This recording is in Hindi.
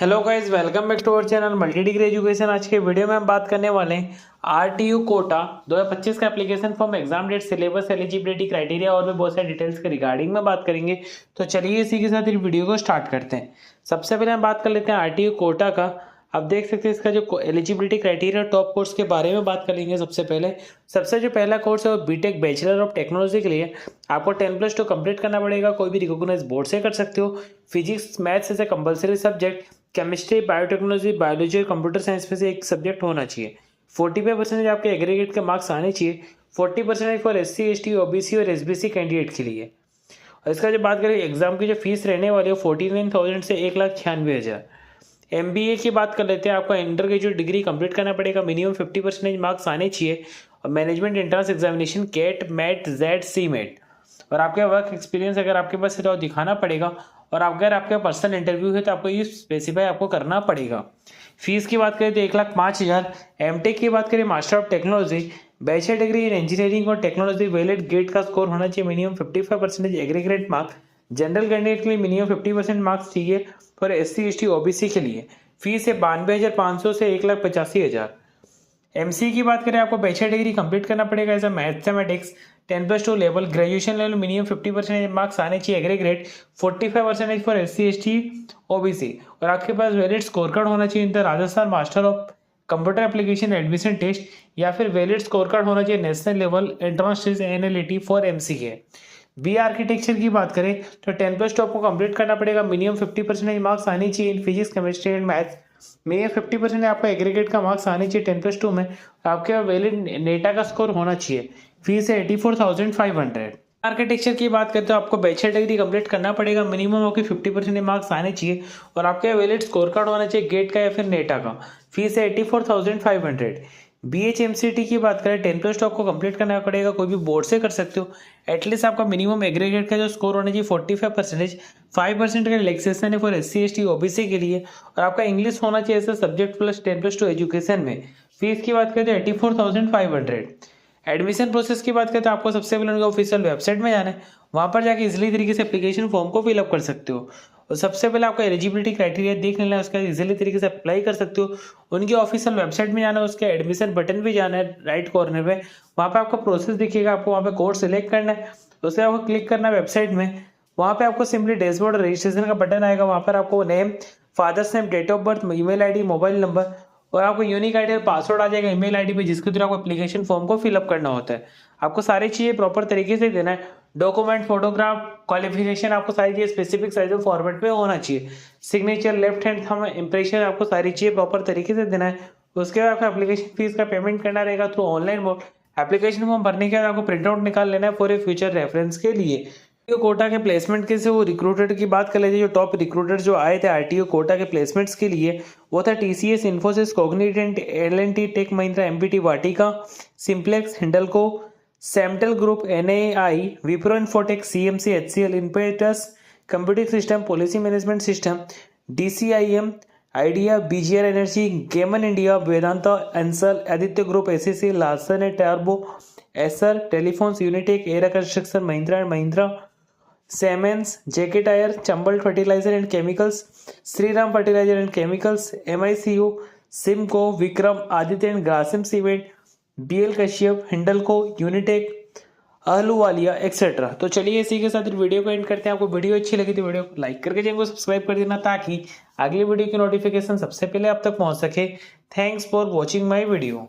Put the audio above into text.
Hello guys, welcome back to our channel multi degree education. आज के वीडियो में हम बात करने वाले हैं आरटीयू कोटा 2025 का application form, exam date, syllabus, eligibility criteria और भी बहुत सारे डिटेल्स के रिगार्डिंग में बात करेंगे। तो चलिए इसी के साथ इस वीडियो को स्टार्ट करते हैं। सबसे पहले हम बात कर लेते हैं आरटीयू कोटा का। आप देख सकते हैं इसका जो एलिजिबिलिटी क्राइटेरिया टॉप कोर्स के बारे में बात करेंगे। सबसे जो पहला कोर्स है वो बीटेक बैचलर ऑफ टेक्नोलॉजी के लिए आपको 10+2 कंप्लीट करना पड़ेगा। कोई भी रिकॉग्नाइज बोर्ड से कर सकते हो। फिजिक्स मैथ्स ऐसे compulsory subject, chemistry, biotechnology, biology और कंप्यूटर साइंस में से एक सब्जेक्ट होना चाहिए। 45% आपके एग्रीगेट के मार्क्स आने चाहिए। 40% फॉर SC ST OBC और SBC कैंडिडेट के लिए। और इसका जो बात करें एग्जाम की जो फीस रहने वाली है 49,000 से 1,96,000। MBA की बात कर लेते हैं। आपका अंडर ग्रेजुएट डिग्री कंप्लीट करना पड़ेगा। मिनिमम 50% मार्क्स आने चाहिए। और management entrance examination CAT MAT XAT CMAT और आपका वर्क एक्सपीरियंस अगर आपके पास है तो दिखाना पड़ेगा। और अगर आपका पर्सनल इंटरव्यू है तो आपको ये स्पेसिफाई आपको करना पड़ेगा। फीस की बात करें तो 1,05,000। एमटेक की बात करें master of technology, bachelor degree in engineering और टेक्नोलॉजी, वैलिड गेट का स्कोर होना चाहिए minimum 55% aggregate marks. General candidate के लिए मिनिमम 50% मार्क्स चाहिए। और SC ST OBC के लिए फीस है 92,500 से 1,85,000। MC की बात करें, आपको बैचलर डिग्री कंप्लीट करना पड़ेगा as a mathematics 10+2 level, graduation level, minimum 50% marks आने चाहिए aggregate. 45% for SC ST OBC और आपके पास वैलिड स्कोर कार्ड होना चाहिए in the Rajasthan master of computer application admission test, या फिर वैलिड स्कोर कार्ड होना चाहिए national level entrance test NLET for MCA। B architecture की बात करें तो 10+2 आपको कंप्लीट करना पड़ेगा। मिनिमम 50% मार्क्स आने चाहिए in physics, chemistry and maths. Minimum 50% आपका एग्रीगेट का मार्क्स आने चाहिए 10+2 में। आपके वैलिड नेटा का स्कोर होना चाहिए। फीस है 84,500। आर्किटेक्चर की बात करते हो आपको बैचलर डिग्री कंप्लीट करना पड़ेगा। मिनिमम आपके 50% मार्क्स आने चाहिए और आपके वैलिड स्कोर कार्ड होना चाहिए गेट का या फिर नेटा का। फीस है 84,500। BHMCT की बात करें 10+2 आपको कंप्लीट करना पड़ेगा। कोई भी बोर्ड से कर सकते हो। एटलीस्ट आपका मिनिमम एग्रीगेट का जो स्कोर होना चाहिए 45%। 5% का रिलैक्सेशन है फॉर SC ST OBC के लिए। और आपका इंग्लिश होना चाहिए ऐसा सब्जेक्ट प्लस 10+2 एजुकेशन में। फीस की बात करें तो 84,500। एडमिशन प्रोसेस की बात करें तो आपको सबसे पहले उनके ऑफिशियल वेबसाइट में जाना है। वहाँ पर जाके इजीली तरीके से एप्लीकेशन फॉर्म को फिलअप कर सकते हो। और सबसे पहले आपका एलिजिबिलिटी क्राइटेरिया देख लेना है, उसका इजीली तरीके से अप्लाई कर सकते हो। उनकी ऑफिशियल वेबसाइट में जाना है, उसके एडमिशन बटन पे जाना है राइट कॉर्नर पे। वहाँ पे आपका प्रोसेस दिखेगा, आपको वहाँ पे कोर्स सिलेक्ट करना है, उसके आपको क्लिक करना है वेबसाइट में। वहाँ पे आपको सिंपली डैशबोर्ड रजिस्ट्रेशन का बटन आएगा। वहाँ पर आपको name, father's name, date of birth, email ID, mobile number और आपको यूनिक ID और पासवर्ड आ जाएगा ईमेल ID पे, जिसके थ्रू आपको एप्लीकेशन फॉर्म को फिलअप करना होता है। आपको सारी चीज़ें प्रॉपर तरीके से देना है। डॉक्यूमेंट, फोटोग्राफ, क्वालिफिकेशन आपको सारी चीज़ें स्पेसिफिक साइज और फॉर्मेट में होना चाहिए। Signature, left hand thumb impression, आपको सारी चीज़ें प्रॉपर तरीके से देना है। उसके बाद आपको एप्लीकेशन फीस का पेमेंट करना रहेगा through online mode. Application form भरने के बाद आपको प्रिंट आउट निकाल लेना है फॉर ए फ्यूचर रेफरेंस के लिए। कोटा के प्लेसमेंट के से वो रिक्रूटर की बात कर लेते हैं। जो टॉप रिक्रूटर जो आए थे RTO कोटा के प्लेसमेंट्स के लिए वो था TCS, Infosys, Cognizant, L&T, Tech Mahindra, MPT, Vatika, Simplex, Hindalco, Samtel group, NAI, Wipro Infotech, CMC, HCL, Impetus computing system, policy management system, DCIM, Idea, BGR energy, Gammon India, Vedanta, Ansal, Aditya group, SCC, Larsen and टर्बो, Acer, telephones, Unitech, air construction, Mahindra and Mahindra, Siemens, JK tyre, Chambal fertiliser and chemicals, Shriram fertiliser and chemicals, MICO, Simco, Vikram, Aditya and Grasim cement, BL Kashyap, Hindalco, Unitech, Ahluwalia etcetera. तो चलिए इसी के साथ वीडियो को एंड करते हैं। आपको वीडियो अच्छी लगी तो वीडियो को लाइक करके चैनल को सब्सक्राइब कर देना ताकि अगली वीडियो की नोटिफिकेशन सबसे पहले आप तक पहुंच सके। Thanks for watching my video.